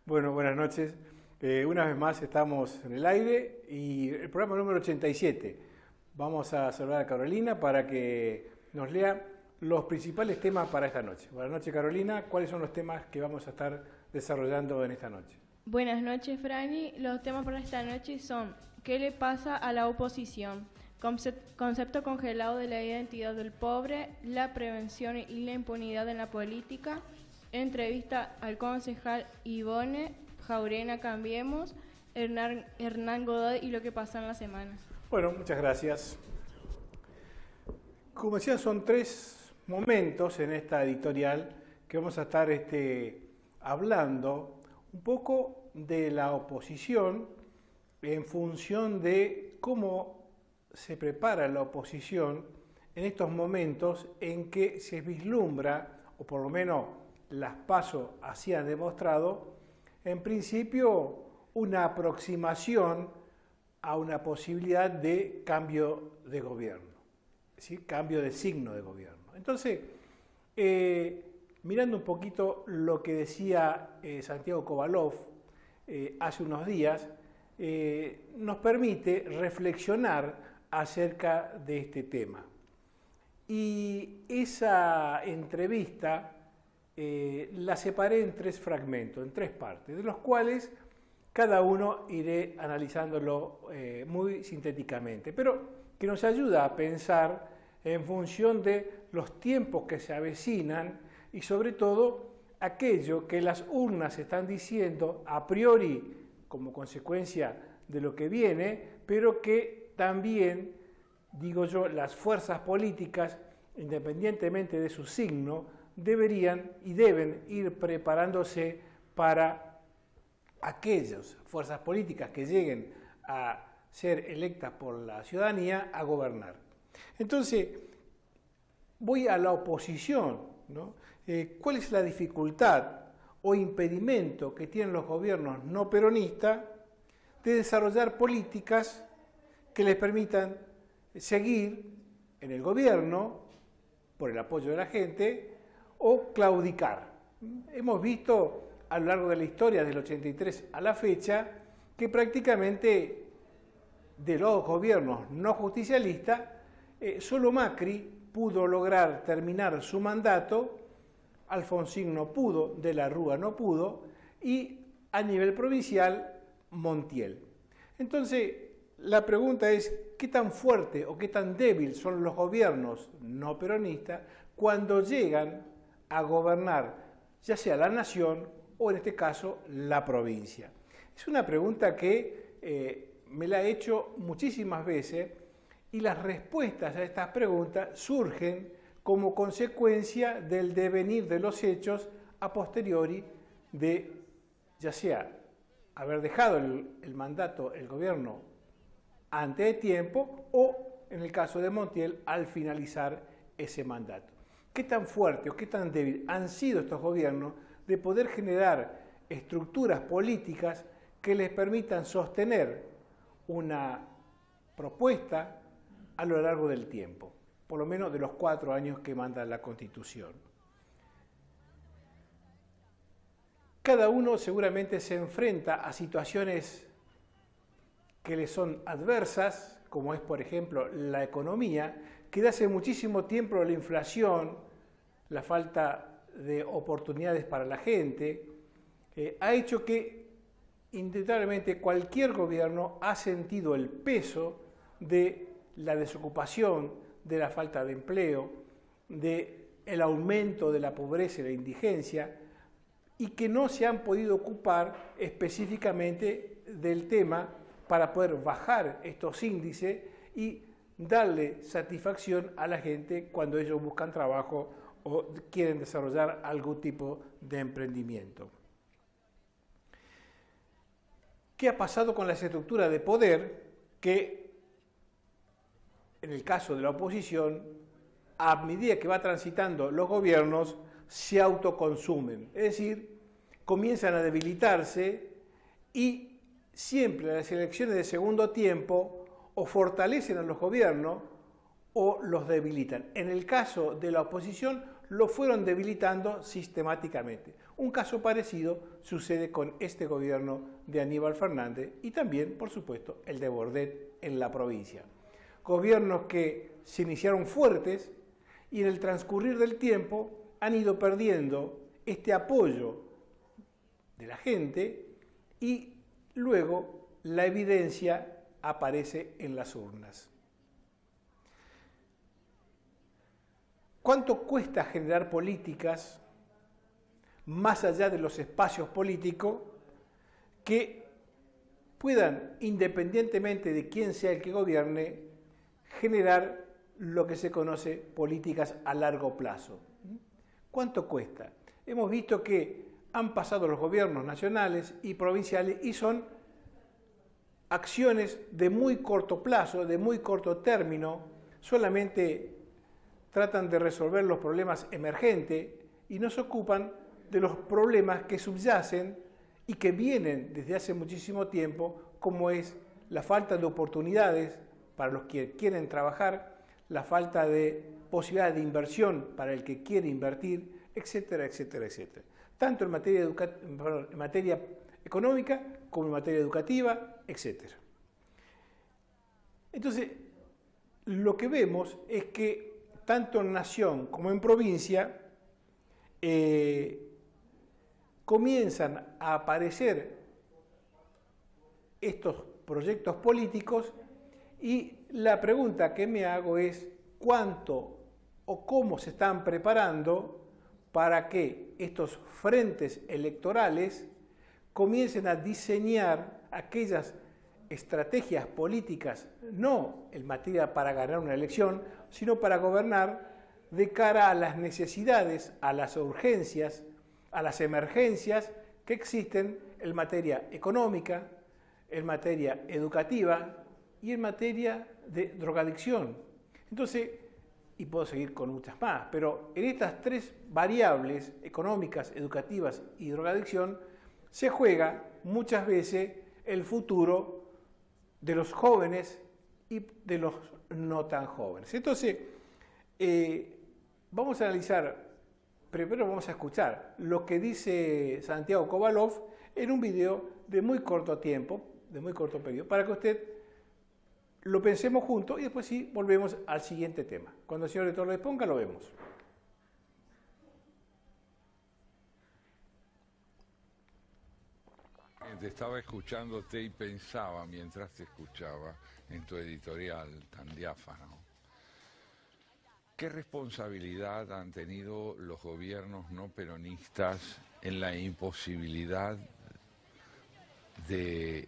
Bueno, buenas noches. Una vez más estamos en el aire y el programa número 87. Vamos a saludar a Carolina para que nos lea los principales temas para esta noche. Buenas noches, Carolina. ¿Cuáles son los temas que vamos a estar desarrollando en esta noche? Buenas noches, Franny. Los temas para esta noche son: ¿qué le pasa a la oposición? Concepto congelado de la identidad del pobre, la prevención y la impunidad en la política. Entrevista al concejal Ivone Jaurena Cambiemos, Hernán Godoy y lo que pasa en la semana. Bueno, muchas gracias. Como decía, son tres momentos en esta editorial que vamos a estar hablando un poco de la oposición en función de cómo se prepara la oposición en estos momentos en que se vislumbra, o por lo menos las PASO así han demostrado, en principio una aproximación a una posibilidad de cambio de gobierno, es decir, cambio de signo de gobierno. Entonces, mirando un poquito lo que decía Santiago Kovalov hace unos días, nos permite reflexionar acerca de este tema. Y esa entrevista la separé en tres fragmentos, en tres partes, de los cuales cada uno iré analizándolo muy sintéticamente, pero que nos ayuda a pensar en función de los tiempos que se avecinan y sobre todo aquello que las urnas están diciendo a priori como consecuencia de lo que viene, pero que también, digo yo, las fuerzas políticas, independientemente de su signo, deberían y deben ir preparándose para aquellas fuerzas políticas que lleguen a ser electas por la ciudadanía a gobernar. Entonces, voy a la oposición, ¿no? ¿Cuál es la dificultad o impedimento que tienen los gobiernos no peronistas de desarrollar políticas que les permitan seguir en el gobierno por el apoyo de la gente o claudicar? Hemos visto a lo largo de la historia del 83 a la fecha que prácticamente de los gobiernos no justicialistas solo Macri pudo lograr terminar su mandato, Alfonsín no pudo, De la Rúa no pudo y a nivel provincial Montiel. Entonces la pregunta es, ¿qué tan fuerte o qué tan débil son los gobiernos no peronistas cuando llegan a gobernar, ya sea la nación o en este caso la provincia? Es una pregunta que me la he hecho muchísimas veces y las respuestas a estas preguntas surgen como consecuencia del devenir de los hechos a posteriori de, ya sea haber dejado el mandato, el gobierno antes de tiempo o, en el caso de Montiel, al finalizar ese mandato. ¿Qué tan fuerte o qué tan débil han sido estos gobiernos de poder generar estructuras políticas que les permitan sostener una propuesta a lo largo del tiempo, por lo menos de los 4 años que manda la Constitución? Cada uno seguramente se enfrenta a situaciones que le son adversas, como es, por ejemplo, la economía, que de hace muchísimo tiempo la inflación, la falta de oportunidades para la gente, ha hecho que indudablemente cualquier gobierno ha sentido el peso de la desocupación, de la falta de empleo, del aumento de la pobreza y la indigencia, y que no se han podido ocupar específicamente del tema para poder bajar estos índices y darle satisfacción a la gente cuando ellos buscan trabajo o quieren desarrollar algún tipo de emprendimiento. ¿Qué ha pasado con las estructuras de poder que, en el caso de la oposición, a medida que va transitando los gobiernos, se autoconsumen? Es decir, comienzan a debilitarse y siempre las elecciones de segundo tiempo o fortalecen a los gobiernos o los debilitan. En el caso de la oposición, lo fueron debilitando sistemáticamente. Un caso parecido sucede con este gobierno de Aníbal Fernández y también, por supuesto, el de Bordet en la provincia. Gobiernos que se iniciaron fuertes y en el transcurrir del tiempo han ido perdiendo este apoyo de la gente y luego la evidencia aparece en las urnas. ¿Cuánto cuesta generar políticas más allá de los espacios políticos que puedan, independientemente de quién sea el que gobierne, generar lo que se conoce políticas a largo plazo? ¿Cuánto cuesta? Hemos visto que han pasado los gobiernos nacionales y provinciales y son acciones de muy corto plazo, de muy corto término, solamente tratan de resolver los problemas emergentes y no se ocupan de los problemas que subyacen y que vienen desde hace muchísimo tiempo, como es la falta de oportunidades para los que quieren trabajar, la falta de posibilidades de inversión para el que quiere invertir, etcétera, etcétera, etcétera. Tanto en materia económica como en materia educativa, etcétera. Entonces, lo que vemos es que tanto en nación como en provincia comienzan a aparecer estos proyectos políticos y la pregunta que me hago es cuánto o cómo se están preparando para que estos frentes electorales comiencen a diseñar aquellas estrategias políticas, no en materia para ganar una elección, sino para gobernar de cara a las necesidades, a las urgencias, a las emergencias que existen en materia económica, en materia educativa y en materia de drogadicción. Entonces, y puedo seguir con muchas más, pero en estas tres variables económicas, educativas y drogadicción se juega muchas veces el futuro de los jóvenes y de los no tan jóvenes. Entonces, vamos a analizar, primero vamos a escuchar lo que dice Santiago Kovalov en un video de muy corto tiempo, de muy corto periodo, para que usted lo pensemos juntos y después sí volvemos al siguiente tema. Cuando el señor director lo disponga, lo vemos. Te estaba escuchándote y pensaba mientras te escuchaba en tu editorial tan diáfano. ¿Qué responsabilidad han tenido los gobiernos no peronistas en la imposibilidad de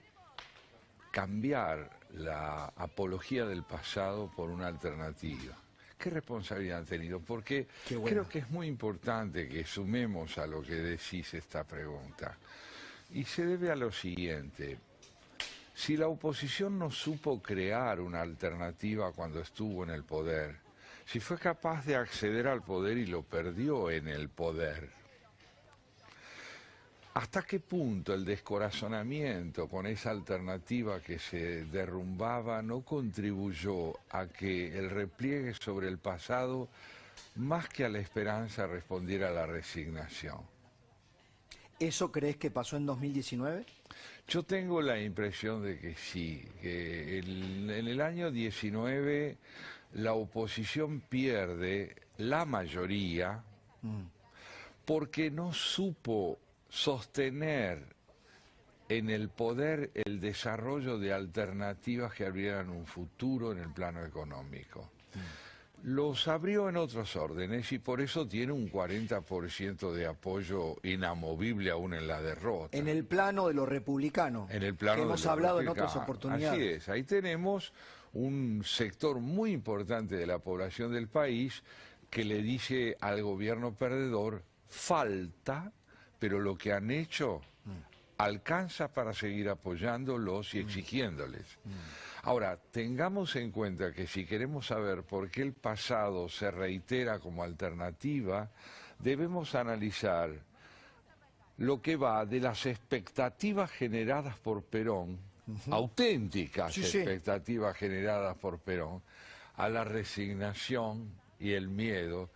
cambiar la apología del pasado por una alternativa? ¿Qué responsabilidad han tenido? Porque creo que es muy importante que sumemos a lo que decís esta pregunta. Y se debe a lo siguiente: si la oposición no supo crear una alternativa cuando estuvo en el poder, si fue capaz de acceder al poder y lo perdió en el poder, ¿hasta qué punto el descorazonamiento con esa alternativa que se derrumbaba no contribuyó a que el repliegue sobre el pasado, más que a la esperanza, respondiera a la resignación? ¿Eso crees que pasó en 2019? Yo tengo la impresión de que sí, que en el año 19 la oposición pierde la mayoría porque no supo sostener en el poder el desarrollo de alternativas que abrieran un futuro en el plano económico. Los abrió en otros órdenes y por eso tiene un 40% de apoyo inamovible aún en la derrota. En el plano de lo republicano, en el plano que hemos hablado en otras oportunidades. Así es, ahí tenemos un sector muy importante de la población del país que le dice al gobierno perdedor: falta, pero lo que han hecho alcanza para seguir apoyándolos y exigiéndoles. Ahora, tengamos en cuenta que si queremos saber por qué el pasado se reitera como alternativa, debemos analizar lo que va de las expectativas generadas por Perón, auténticas expectativas generadas por Perón, a la resignación y el miedo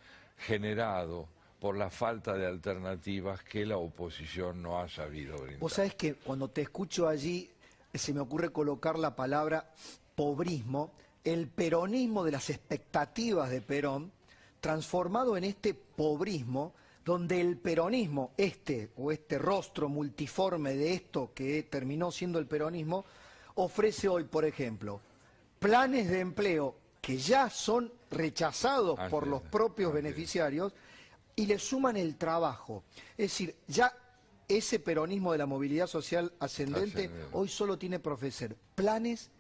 generado por la falta de alternativas que la oposición no ha sabido brindar. Vos sabés que cuando te escucho allí se me ocurre colocar la palabra pobrismo, el peronismo de las expectativas de Perón, transformado en este pobrismo, donde el peronismo, este rostro multiforme de esto que terminó siendo el peronismo, ofrece hoy, por ejemplo, planes de empleo que ya son rechazados por los propios beneficiarios y le suman el trabajo. Es decir, ya ese peronismo de la movilidad social ascendente hoy solo tiene por ofrecer planes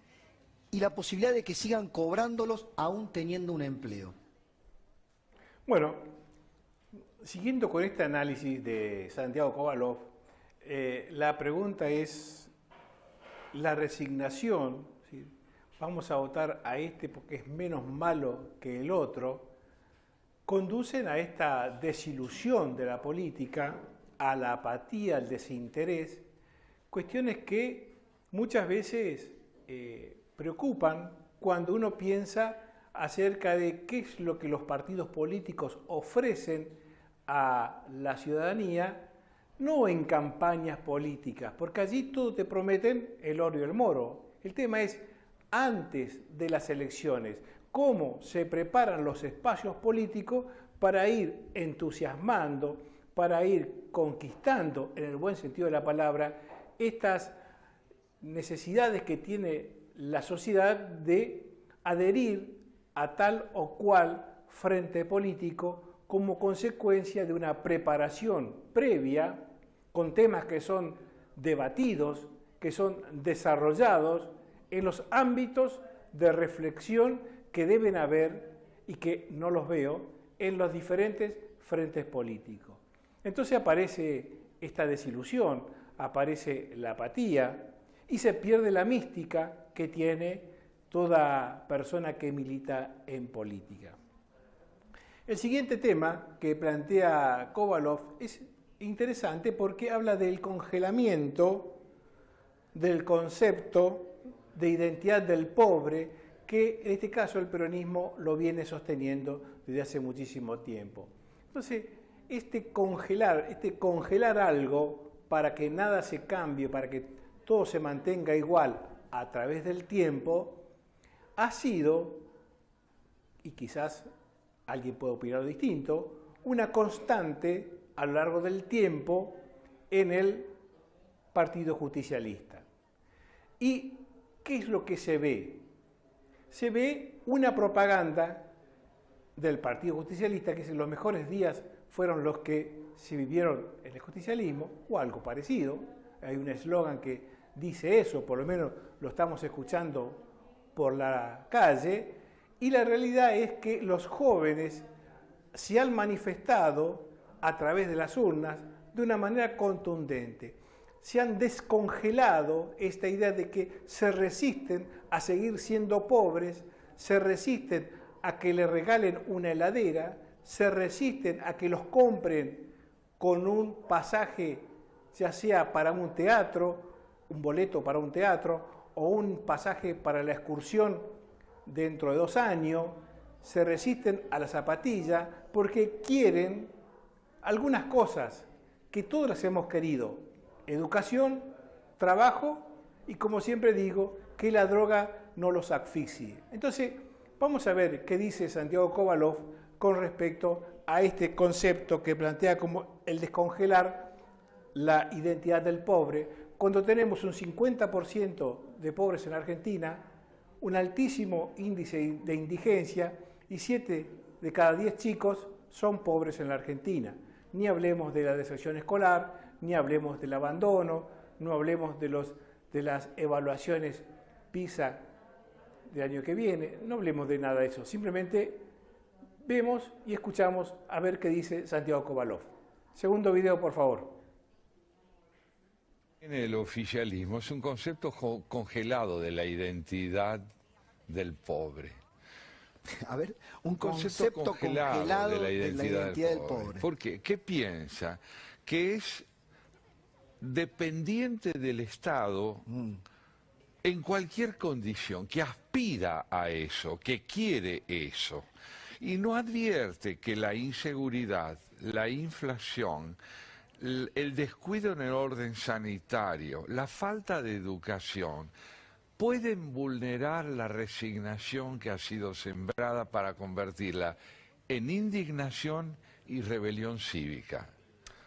y la posibilidad de que sigan cobrándolos aún teniendo un empleo. Bueno, siguiendo con este análisis de Santiago Kovalov, la pregunta es la resignación, ¿sí? Vamos a votar a este porque es menos malo que el otro, conducen a esta desilusión de la política, a la apatía, al desinterés, cuestiones que muchas veces preocupan cuando uno piensa acerca de qué es lo que los partidos políticos ofrecen a la ciudadanía, no en campañas políticas, porque allí todo te prometen el oro y el moro. El tema es antes de las elecciones, cómo se preparan los espacios políticos para ir entusiasmando, para ir conquistando, en el buen sentido de la palabra, estas necesidades que tiene la sociedad de adherir a tal o cual frente político como consecuencia de una preparación previa con temas que son debatidos, que son desarrollados en los ámbitos de reflexión que deben haber y que no los veo en los diferentes frentes políticos. Entonces aparece esta desilusión, aparece la apatía y se pierde la mística que tiene toda persona que milita en política. El siguiente tema que plantea Kovalov es interesante porque habla del congelamiento del concepto de identidad del pobre, que en este caso el peronismo lo viene sosteniendo desde hace muchísimo tiempo. Entonces, este congelar algo para que nada se cambie, para que todo se mantenga igual a través del tiempo, ha sido, y quizás alguien puede opinar distinto, una constante a lo largo del tiempo en el Partido Justicialista. ¿Y qué es lo que se ve? Se ve una propaganda del Partido Justicialista, que en los mejores días fueron los que se vivieron en el justicialismo, o algo parecido. Hay un eslogan que dice eso, por lo menos lo estamos escuchando por la calle, y la realidad es que los jóvenes se han manifestado a través de las urnas de una manera contundente. Se han descongelado esta idea de que se resisten a seguir siendo pobres, se resisten a que le regalen una heladera, se resisten a que los compren con un pasaje, ya sea para un teatro, un boleto para un teatro, o un pasaje para la excursión dentro de 2 años, se resisten a la zapatilla porque quieren algunas cosas que todos las hemos querido: educación, trabajo y, como siempre digo, que la droga no los asfixie. Entonces, vamos a ver qué dice Santiago Kovalov con respecto a este concepto que plantea como el descongelar la identidad del pobre, cuando tenemos un 50% de pobres en Argentina, un altísimo índice de indigencia y 7 de cada 10 chicos son pobres en la Argentina. Ni hablemos de la deserción escolar, ni hablemos del abandono, no hablemos de las evaluaciones PISA del año que viene, no hablemos de nada de eso, simplemente vemos y escuchamos a ver qué dice Santiago Kovalov. Segundo video, por favor. En el oficialismo es un concepto congelado de la identidad del pobre. A ver, un concepto congelado de la identidad del pobre. ¿Por qué? ¿Qué piensa? Que es dependiente del Estado en cualquier condición, que aspira a eso, que quiere eso. y no advierte que la inseguridad, la inflación, el descuido en el orden sanitario, la falta de educación, pueden vulnerar la resignación que ha sido sembrada para convertirla en indignación y rebelión cívica.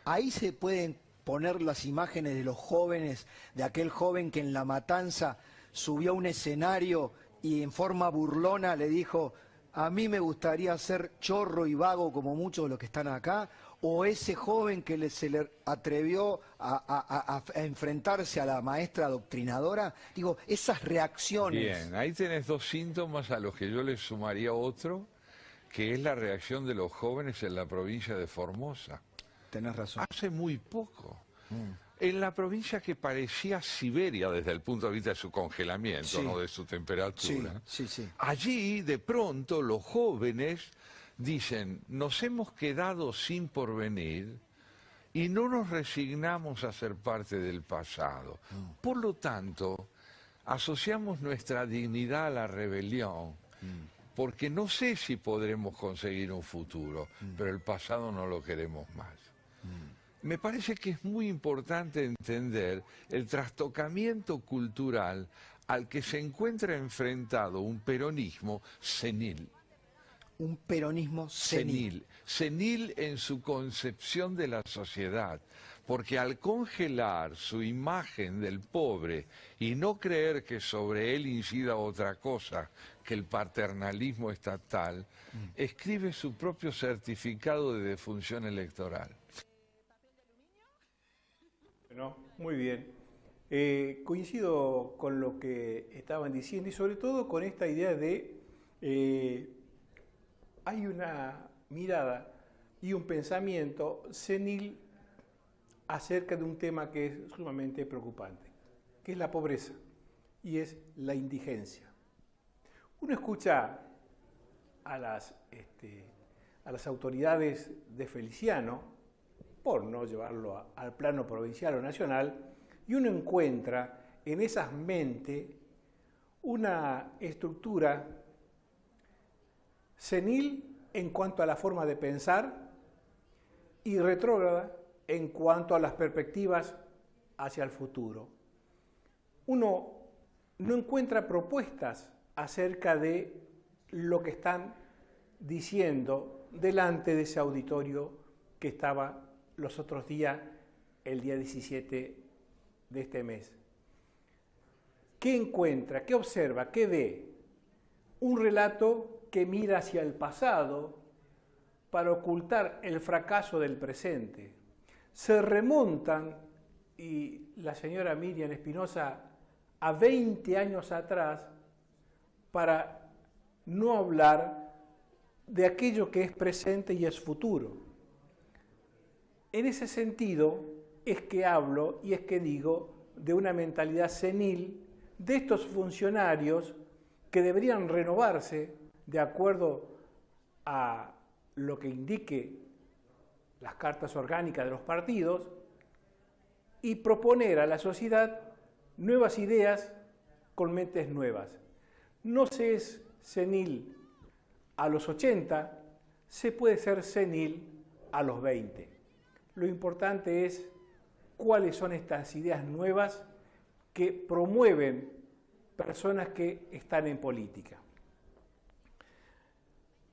Ahí se pueden poner las imágenes de los jóvenes, de aquel joven que en La Matanza subió a un escenario y en forma burlona le dijo: a mí me gustaría ser chorro y vago como muchos de los que están acá, o ese joven que se le atrevió a enfrentarse a la maestra adoctrinadora. Digo, esas reacciones. Bien, ahí tenés dos síntomas a los que yo les sumaría otro, que es la reacción de los jóvenes en la provincia de Formosa. Tenés razón. Hace muy poco. En la provincia que parecía Siberia desde el punto de vista de su congelamiento, Sí. no de su temperatura. Sí, sí. Allí, de pronto, los jóvenes dicen: nos hemos quedado sin porvenir y no nos resignamos a ser parte del pasado. Por lo tanto, asociamos nuestra dignidad a la rebelión, porque no sé si podremos conseguir un futuro, pero el pasado no lo queremos más. Me parece que es muy importante entender el trastocamiento cultural al que se encuentra enfrentado un peronismo senil. Un peronismo senil. Senil en su concepción de la sociedad, porque al congelar su imagen del pobre y no creer que sobre él incida otra cosa que el paternalismo estatal, escribe su propio certificado de defunción electoral. Bueno, muy bien. Coincido con lo que estaban diciendo y sobre todo con esta idea de hay una mirada y un pensamiento senil acerca de un tema que es sumamente preocupante, que es la pobreza y es la indigencia. Uno escucha a las autoridades de Feliciano, por no llevarlo al plano provincial o nacional, y uno encuentra en esas mentes una estructura senil en cuanto a la forma de pensar y retrógrada en cuanto a las perspectivas hacia el futuro. Uno no encuentra propuestas acerca de lo que están diciendo delante de ese auditorio que estaba los otros días, el día 17 de este mes. ¿Qué encuentra? ¿Qué observa? ¿Qué ve? Un relato que mira hacia el pasado para ocultar el fracaso del presente. Se remontan, y la señora Miriam Espinosa, a 20 años atrás, para no hablar de aquello que es presente y es futuro. En ese sentido es que hablo y es que digo de una mentalidad senil de estos funcionarios que deberían renovarse de acuerdo a lo que indique las cartas orgánicas de los partidos y proponer a la sociedad nuevas ideas con mentes nuevas. No se es senil a los 80, se puede ser senil a los 20. Lo importante es cuáles son estas ideas nuevas que promueven personas que están en política.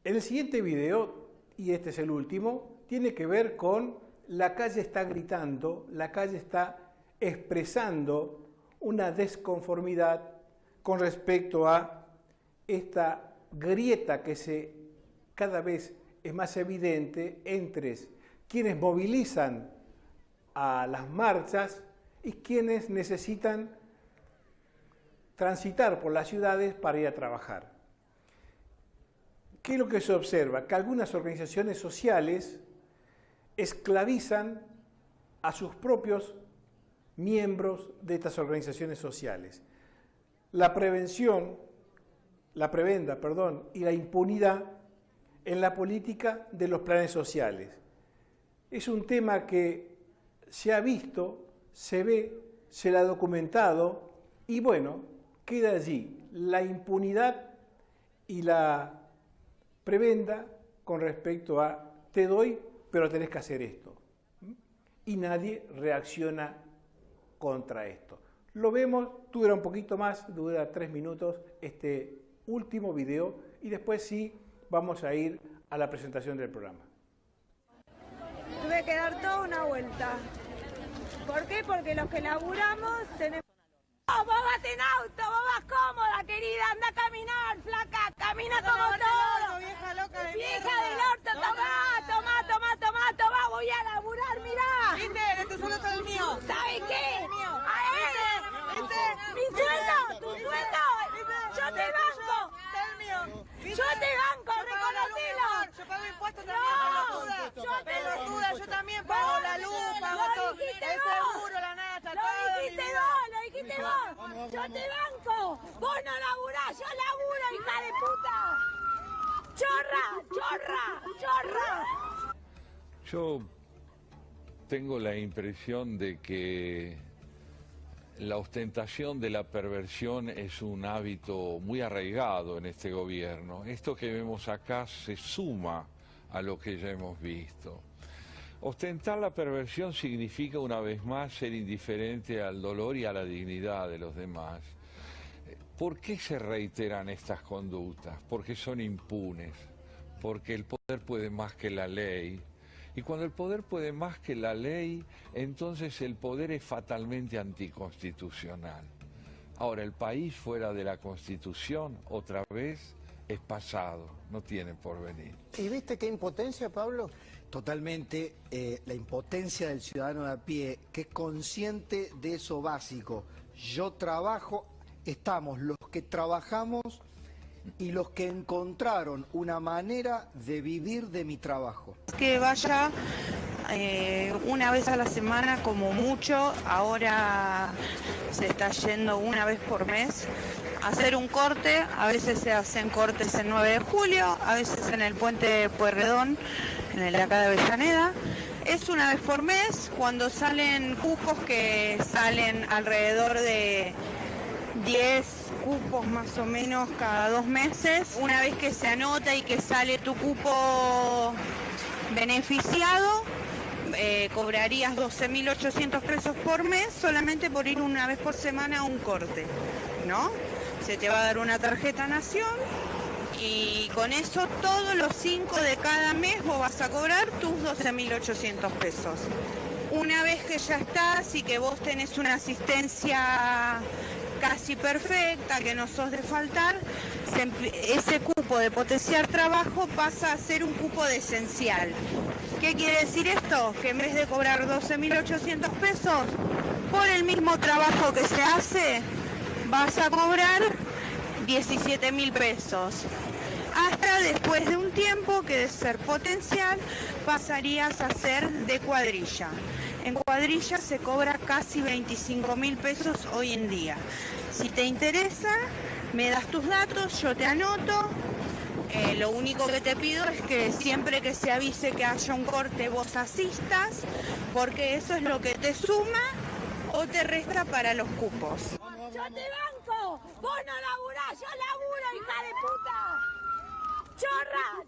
El siguiente video, y este es el último, tiene que ver con la calle está gritando, la calle está expresando una desconformidad con respecto a esta grieta que cada vez es más evidente entre quienes movilizan a las marchas y quienes necesitan transitar por las ciudades para ir a trabajar. ¿Qué es lo que se observa? Que algunas organizaciones sociales esclavizan a sus propios miembros de estas organizaciones sociales. La prebenda, y la impunidad en la política de los planes sociales. Es un tema que se ha visto, se ve, se le ha documentado y bueno, queda allí la impunidad y la prebenda con respecto a te doy, pero tenés que hacer esto. Y nadie reacciona contra esto. Lo vemos, dura un poquito más, dura 3 minutos este último video y después sí vamos a ir a la presentación del programa. Tuve que dar toda una vuelta. ¿Por qué? Porque los que laburamos tenemos... ¡Oh, vos vas en auto, vos vas cómoda, querida! ¡Anda a caminar, flaca! ¡Camina como todo! ¡Vieja loca de ¡Vieja del orto! ¡Tomá! ¡Voy a laburar, mirá! ¿Viste? Este sueldo es el mío. ¿Sabes qué? Es el mío. A ver, mi sueldo, tu sueldo, yo te banco. Es el mío. ¿Viste? Yo te banco, Yo pago la luz, reconocelo. mi amor. Yo pago impuestos también, No, pelotuda. yo te Pelotuda, yo también pago la luz, pago Lo todo. dijiste El vos. seguro, la nata, Lo todo. dijiste vos. Yo te banco. Vos no laburás, yo laburo, hija de puta. Chorra. Yo tengo la impresión de que la ostentación de la perversión es un hábito muy arraigado en este gobierno. Esto que vemos acá se suma a lo que ya hemos visto. Ostentar la perversión significa una vez más ser indiferente al dolor y a la dignidad de los demás. ¿Por qué se reiteran estas conductas? Porque son impunes, porque el poder puede más que la ley. Y cuando el poder puede más que la ley, entonces el poder es fatalmente anticonstitucional. Ahora, el país fuera de la Constitución, otra vez, es pasado, no tiene porvenir. ¿Y viste qué impotencia, Pablo? Totalmente, la impotencia del ciudadano de a pie, que es consciente de eso básico. Yo trabajo, estamos los que trabajamos y los que encontraron una manera de vivir de mi trabajo. Que vaya una vez a la semana como mucho, ahora se está yendo una vez por mes a hacer un corte. A veces se hacen cortes el 9 de julio, a veces en el puente Pueyrredón, en el de acá de Avellaneda. Es una vez por mes, cuando salen cupos, que salen alrededor de 10 cupos más o menos cada 2 meses. Una vez que se anota y que sale tu cupo beneficiado, cobrarías 12.800 pesos por mes solamente por ir una vez por semana a un corte, ¿no? Se te va a dar una tarjeta Nación y con eso todos los 5 de cada mes vos vas a cobrar tus 12.800 pesos. Una vez que ya estás y que vos tenés una asistencia casi perfecta, que no sos de faltar, ese cupo de potenciar trabajo pasa a ser un cupo de esencial. ¿Qué quiere decir esto? Que en vez de cobrar 12.800 pesos por el mismo trabajo que se hace, vas a cobrar 17.000 pesos. Hasta después de un tiempo que de ser potencial pasarías a ser de cuadrilla. En cuadrilla se cobra casi 25.000 pesos hoy en día. Si te interesa, me das tus datos, yo te anoto. Lo único que te pido es que siempre que se avise que haya un corte vos asistas, porque eso es lo que te suma o te resta para los cupos. Yo te banco. Vos no laburás, yo laburo, hija de puta. Chorra.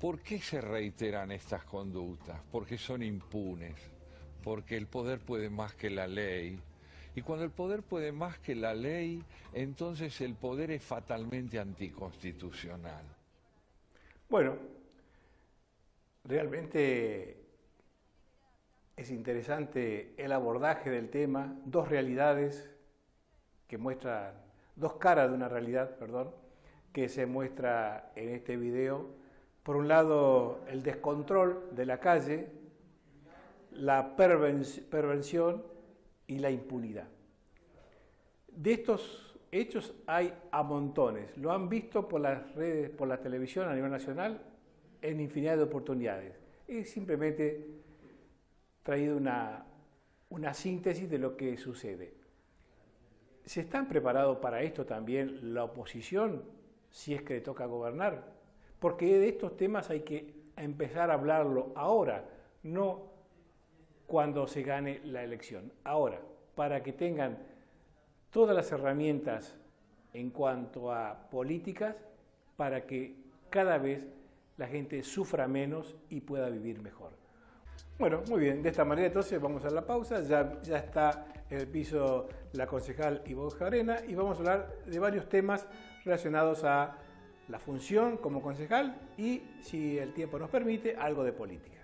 ¿Por qué se reiteran estas conductas? Porque son impunes, porque el poder puede más que la ley. Y cuando el poder puede más que la ley, entonces el poder es fatalmente anticonstitucional. Bueno, realmente es interesante el abordaje del tema, dos realidades que muestran, dos caras de una realidad, que se muestra en este video. Por un lado, el descontrol de la calle, la perversión y la impunidad. De estos hechos hay a montones. Lo han visto por las redes, por la televisión a nivel nacional, en infinidad de oportunidades. He simplemente traído una síntesis de lo que sucede. ¿Se están preparados para esto también la oposición, si es que le toca gobernar? Porque de estos temas hay que empezar a hablarlo ahora, no cuando se gane la elección. Ahora, para que tengan todas las herramientas en cuanto a políticas para que cada vez la gente sufra menos y pueda vivir mejor. Bueno, muy bien, de esta manera entonces vamos a la pausa, ya está en el piso la concejal Ivonne Jarena y vamos a hablar de varios temas relacionados a la función como concejal y, si el tiempo nos permite, algo de política.